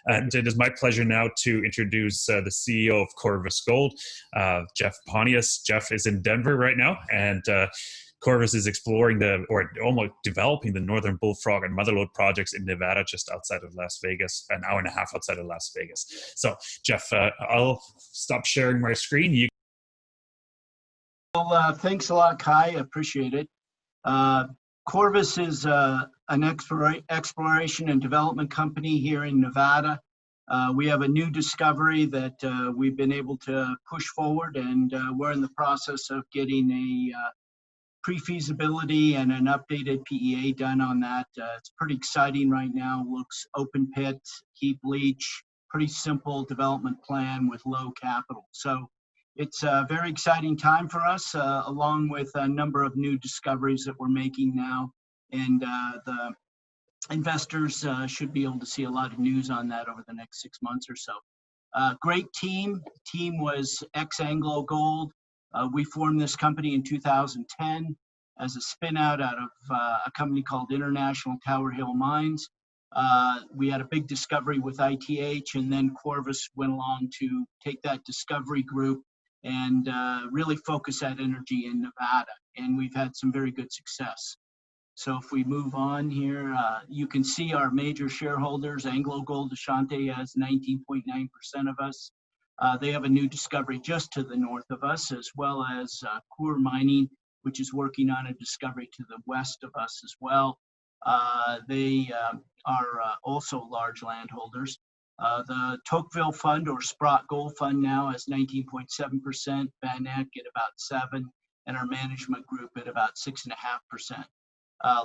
And it is my pleasure now to introduce the CEO of Corvus Gold, Jeff Pontius. Jeff is in Denver right now, and Corvus is exploring or almost developing the northern Bullfrog and Mother Lode projects in Nevada, just outside of Las Vegas, an hour and a half outside of Las Vegas. So, Jeff, I'll stop sharing my screen. Well, thanks a lot, Kai. I appreciate it. Corvus is an exploration and development company here in Nevada. We have a new discovery that we've been able to push forward, and we're in the process of getting a pre-feasibility and an updated PEA done on that. It's pretty exciting right now. Looks open pit, heap leach, pretty simple development plan with low capital. So it's a very exciting time for us, along with a number of new discoveries that we're making now. And the investors should be able to see a lot of news on that over the next 6 months or so. Great team. Team was ex-Anglo Gold. We formed this company in 2010 as a spin out of a company called International Tower Hill Mines. We had a big discovery with ITH, and then Corvus went along to take that discovery group and really focus that energy in Nevada. And we've had some very good success. So if we move on here, you can see our major shareholders. Anglo Gold Ashanti has 19.9% of us. They have a new discovery just to the north of us, as well as Coeur Mining, which is working on a discovery to the west of us as well. They are also large landholders. The Tocqueville Fund, or Sprott Gold Fund, now has 19.7%, Van Eck at about 7%, and our management group at about 6.5%.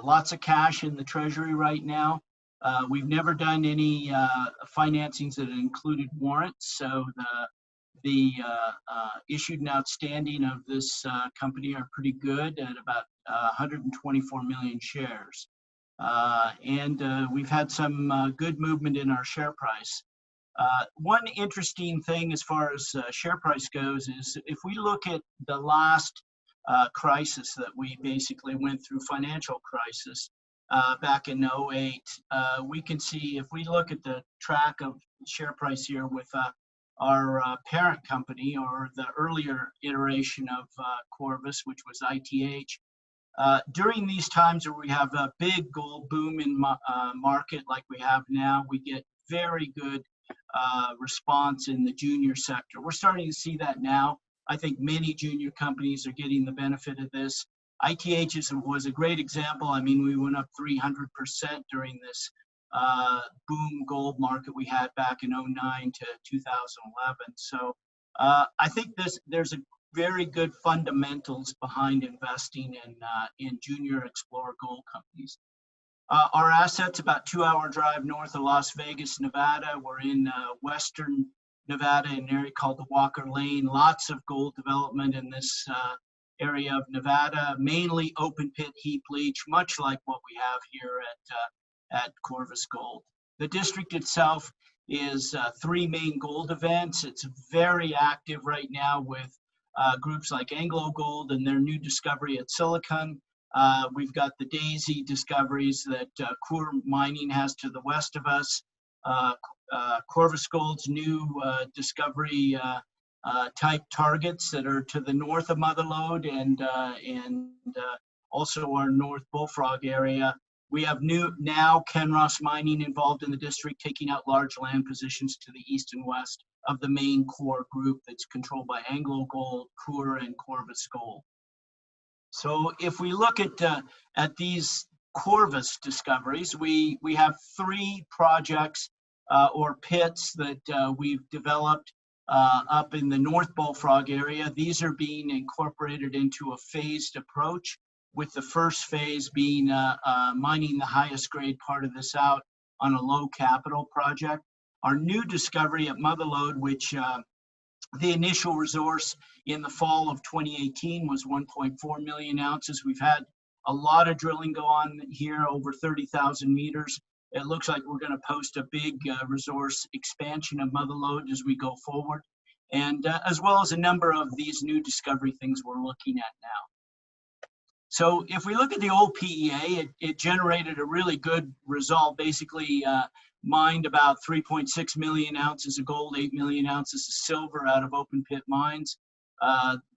Lots of cash in the treasury right now. We've never done any financings that included warrants, so the issued and outstanding of this company are pretty good at about 124 million shares. And we've had some good movement in our share price. One interesting thing as far as share price goes is if we look at the last crisis that we basically went through, financial crisis, back in 2008, we can see if we look at the track of share price here with our parent company, or the earlier iteration of Corvus, which was ITH. During these times where we have a big gold boom in market like we have now, we get very good response in the junior sector. We're starting to see that now. I think many junior companies are getting the benefit of this. ITH was a great example. I mean, we went up 300% during this boom gold market we had back in 2009 to 2011. So I think there's a very good fundamentals behind investing in junior explorer gold companies. Our assets about 2-hour drive north of Las Vegas, Nevada. We're in western Nevada, in an area called the Walker Lane. Lots of gold development in this area of Nevada, mainly open pit heap leach, much like what we have here at Corvus Gold. The district itself is 3 main gold events. It's very active right now with groups like Anglo Gold and their new discovery at Silicon. We've got the Daisy discoveries that Coeur Mining has to the west of us. Corvus Gold's new discovery type targets that are to the north of Mother Lode, and also our North Bullfrog area. We have now Kinross Mining involved in the district, taking out large land positions to the east and west of the main core group that's controlled by Anglo Gold, Coeur, and Corvus Gold. So if we look at these Corvus discoveries, we have 3 projects or pits that we've developed up in the North Bullfrog area. These are being incorporated into a phased approach, with the first phase being mining the highest grade part of this out on a low capital project. Our new discovery at Mother Lode, which the initial resource in the fall of 2018 was 1.4 million ounces. We've had a lot of drilling go on here, over 30,000 meters. It looks like we're going to post a big resource expansion of Mother Lode as we go forward, and as well as a number of these new discovery things we're looking at now. So if we look at the old PEA, it generated a really good result. Basically, mined about 3.6 million ounces of gold, 8 million ounces of silver out of open pit mines.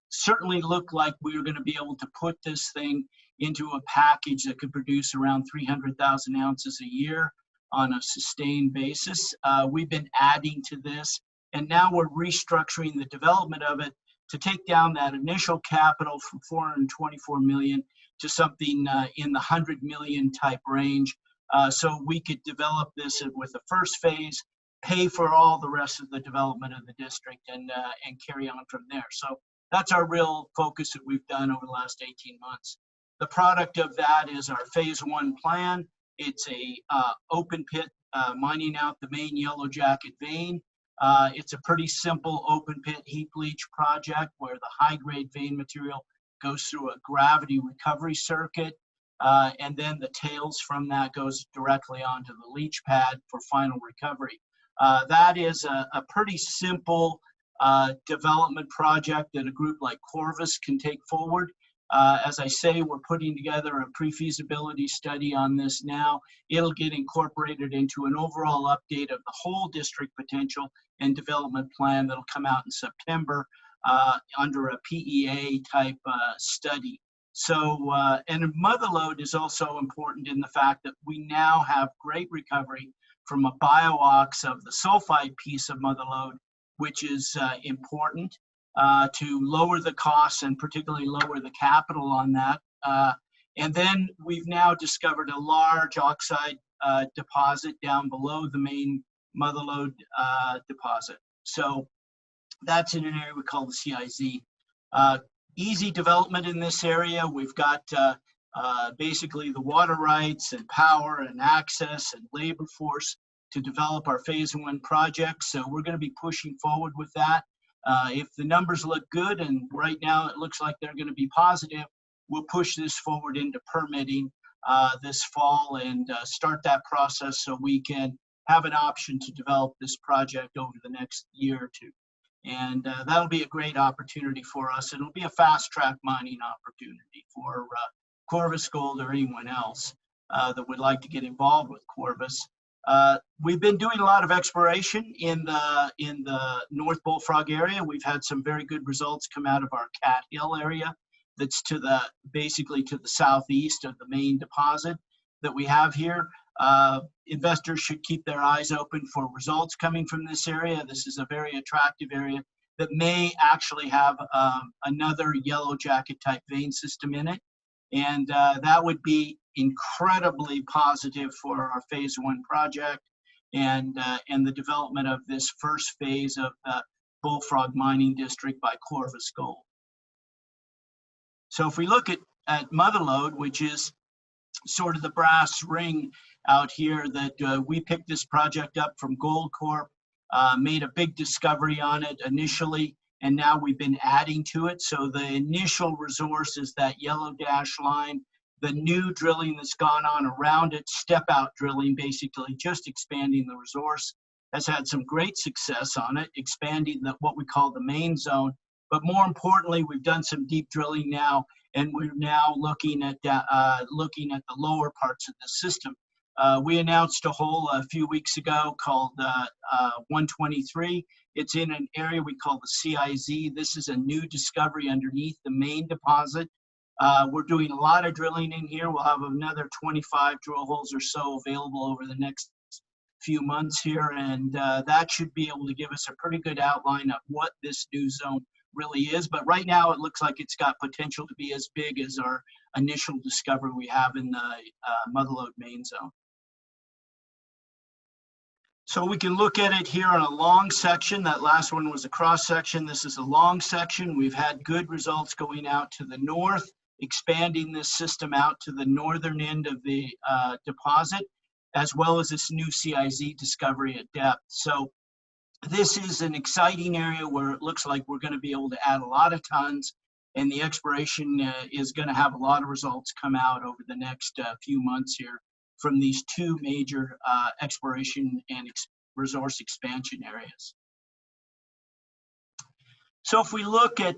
Certainly looked like we were going to be able to put this thing into a package that could produce around 300,000 ounces a year on a sustained basis. We've been adding to this, and now we're restructuring the development of it to take down that initial capital from 424 million to something in the 100 million type range, so we could develop this with the first phase, pay for all the rest of the development of the district, and carry on from there. So that's our real focus that we've done over the last 18 months. The product of that is our phase 1 plan. It's a open pit mining out the main Yellow Jacket vein. It's a pretty simple open pit heap leach project where the high grade vein material goes through a gravity recovery circuit, and then the tails from that goes directly onto the leach pad for final recovery. That is a pretty simple development project that a group like Corvus can take forward. As I say, we're putting together a pre-feasibility study on this now. It'll get incorporated into an overall update of the whole district potential and development plan that'll come out in September under a PEA type study. So, and Mother Lode is also important in the fact that we now have great recovery from a bio-ox of the sulfide piece of Mother Lode, which is important to lower the costs and particularly lower the capital on that. And then we've now discovered a large oxide deposit down below the main Mother Lode deposit. So that's in an area we call the CIZ. Easy development in this area. We've got basically the water rights and power and access and labor force to develop our phase 1 project. So we're going to be pushing forward with that. If the numbers look good, and right now it looks like they're going to be positive, we'll push this forward into permitting this fall and start that process so we can have an option to develop this project over the next year or two. And that'll be a great opportunity for us. It'll be a fast track mining opportunity for Corvus Gold or anyone else that would like to get involved with Corvus. We've been doing a lot of exploration in the North Bullfrog area. We've had some very good results come out of our Cat Hill area that's basically to the southeast of the main deposit that we have here. Investors should keep their eyes open for results coming from this area. This is a very attractive area that may actually have another Yellow Jacket type vein system in it. And that would be incredibly positive for our phase 1 project and the development of this first phase of the Bullfrog mining district by Corvus Gold. So if we look at Mother Lode, which is sort of the brass ring out here, that we picked this project up from Goldcorp, made a big discovery on it initially, and now we've been adding to it. So the initial resource is that yellow dash line. The new drilling that's gone on around it, step out drilling, basically just expanding the resource, has had some great success on it, expanding what we call the main zone. But more importantly, we've done some deep drilling now, and we're now looking at the lower parts of the system. We announced a hole a few weeks ago called 123. It's in an area we call the CIZ. This is a new discovery underneath the main deposit. We're doing a lot of drilling in here. We'll have another 25 drill holes or so available over the next few months here, and that should be able to give us a pretty good outline of what this new zone really is. But right now it looks like it's got potential to be as big as our initial discovery we have in the Mother Lode main zone. So we can look at it here on a long section. That last one was a cross section. This is a long section. We've had good results going out to the north, expanding this system out to the northern end of the deposit, as well as this new CIZ discovery at depth. So this is an exciting area where it looks like we're going to be able to add a lot of tons, and the exploration is going to have a lot of results come out over the next few months here from these two major exploration and resource expansion areas. So if we look at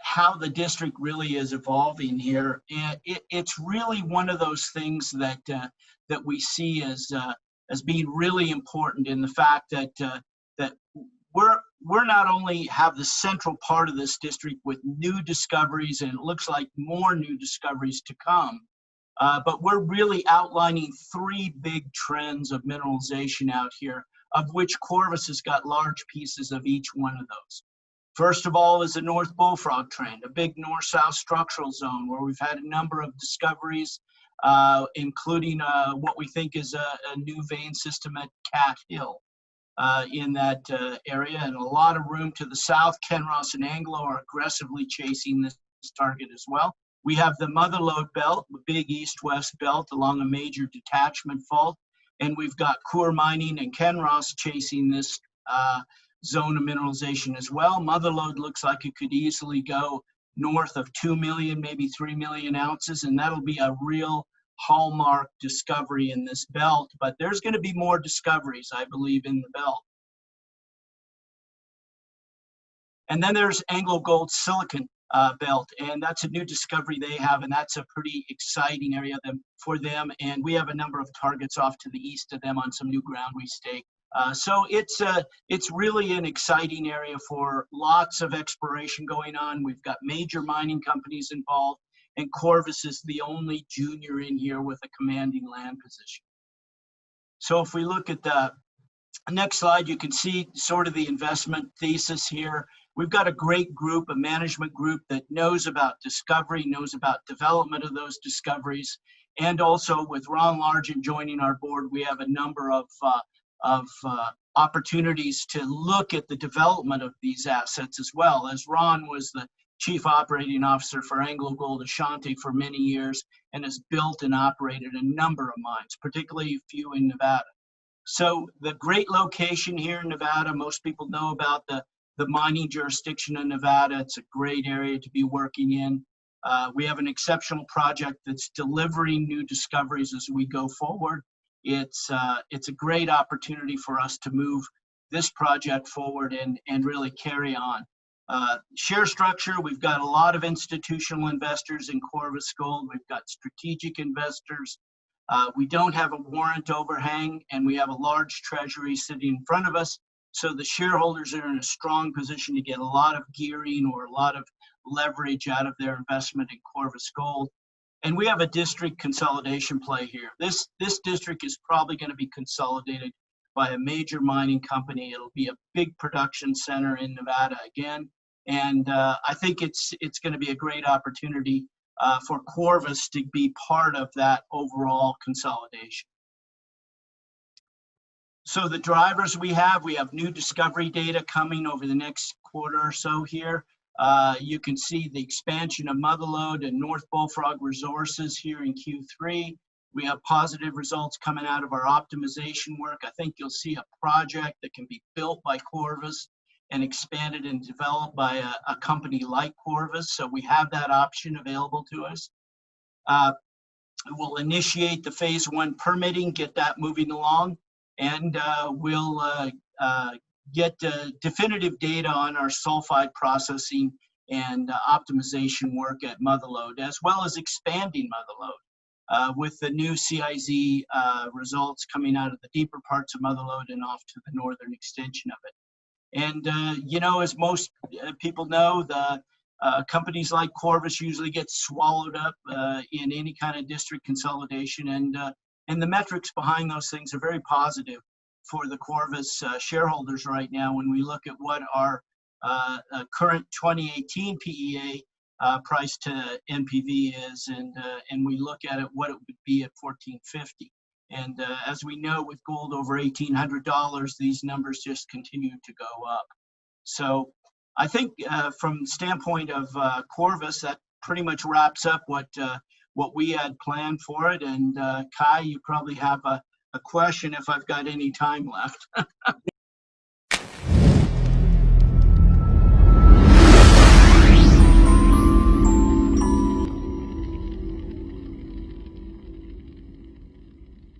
how the district really is evolving here, it's really one of those things that we see as as being really important in the fact that that we're not only have the central part of this district with new discoveries, and it looks like more new discoveries to come, but we're really outlining three big trends of mineralization out here, of which Corvus has got large pieces of each one of those. First of all is the North Bullfrog trend, a big north-south structural zone where we've had a number of discoveries, including what we think is a new vein system at Cat Hill in that area, and a lot of room to the south. Kenross and Anglo are aggressively chasing this target as well. We have the Mother Lode belt, the big east-west belt along a major detachment fault, and we've got Coeur Mining and Kenross chasing this zone of mineralization as well. Mother Lode looks like it could easily go north of 2 million, maybe 3 million ounces, and that'll be a real hallmark discovery in this belt. But there's going to be more discoveries, I believe, in the belt. And then there's Anglo Gold Silicon belt, and that's a new discovery they have, and that's a pretty exciting area for them. And we have a number of targets off to the east of them on some new ground we stake. So it's really an exciting area for lots of exploration going on. We've got major mining companies involved, and Corvus is the only junior in here with a commanding land position. So if we look at the next slide, you can see sort of the investment thesis here. We've got a great group, a management group that knows about discovery, knows about development of those discoveries, and also with Ron Largent joining our board, we have a number of opportunities to look at the development of these assets as well, as Ron was the Chief Operating Officer for Anglo Gold Ashanti for many years and has built and operated a number of mines, particularly a few in Nevada. So the great location here in Nevada, most people know about the mining jurisdiction in Nevada. It's a great area to be working in. We have an exceptional project that's delivering new discoveries as we go forward. It's a great opportunity for us to move this project forward and really carry on. Share structure, we've got a lot of institutional investors in Corvus Gold. We've got strategic investors. We don't have a warrant overhang, and we have a large treasury sitting in front of us. So the shareholders are in a strong position to get a lot of gearing or a lot of leverage out of their investment in Corvus Gold. And we have a district consolidation play here. This district is probably going to be consolidated by a major mining company. It'll be a big production center in Nevada again. And I think it's going to be a great opportunity for Corvus to be part of that overall consolidation. So the drivers we have new discovery data coming over the next quarter or so here. You can see the expansion of Mother Lode and North Bullfrog resources here in Q3. We have positive results coming out of our optimization work. I think you'll see a project that can be built by Corvus and expanded and developed by a company like Corvus. So we have that option available to us. We'll initiate the phase 1 permitting, get that moving along, and we'll get definitive data on our sulfide processing and optimization work at Mother Lode, as well as expanding Mother Lode with the new CIZ results coming out of the deeper parts of Mother Lode and off to the northern extension of it. And, you know, as most people know, the companies like Corvus usually get swallowed up in any kind of district consolidation, and the metrics behind those things are very positive for the Corvus shareholders right now when we look at what our current 2018 PEA price to NPV is, and we look at it what it would be at $1,450. And as we know, with gold over $1,800, these numbers just continue to go up. So I think from the standpoint of Corvus, that pretty much wraps up what we had planned for it. And Kai, you probably have a question if I've got any time left.